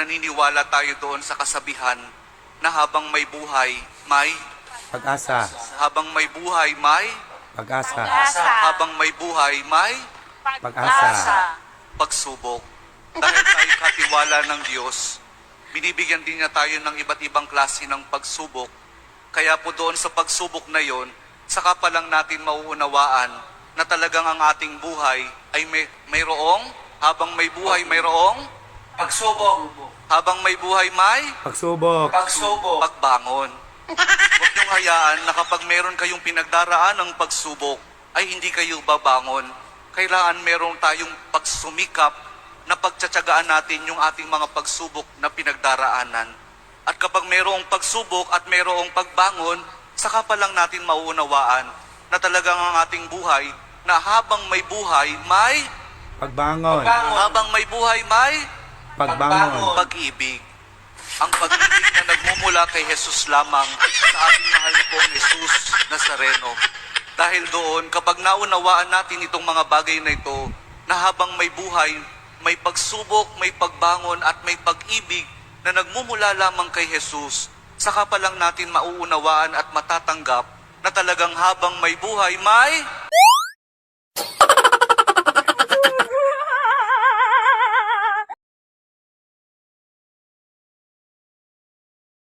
naniniwala tayo doon sa kasabihan na habang may buhay, may Pag-asa. habang may buhay, may Pag-asa. habang may buhay, may Pag-asa. pagsubok. Dahil tayo katiwala ng Diyos, binibigyan din niya tayo ng iba't ibang klase ng pagsubok. Kaya po doon sa pagsubok na yon, saka pa lang natin mauunawaan na talagang ang ating buhay ay mayroong, habang may buhay mayroong, Pagsubok. habang may buhay may Pagsubok. Pagsubok. pagbangon. Huwag niyong hayaan na kapag meron kayong pinagdaraan ng pagsubok, ay hindi kayo babangon. Kailangan meron tayong pagsumikap na pagtsatsagaan natin yung ating mga pagsubok na pinagdaraanan. At kapag mayroong pagsubok at mayroong pagbangon, saka pa lang natin mauunawaan na talagang ang ating buhay, na habang may buhay, may Pagbangon. habang may buhay, may Pagbangon. pag-ibig. Ang pag-ibig na nagmumula kay Jesus lamang sa ating mahal na pong Jesus Nazareno. Dahil doon, kapag naunawaan natin itong mga bagay na ito, na habang may buhay, may pagsubok, may pagbangon at may pag-ibig na nagmumula lamang kay Jesus, saka pa lang natin mauunawaan at matatanggap na talagang habang may buhay, may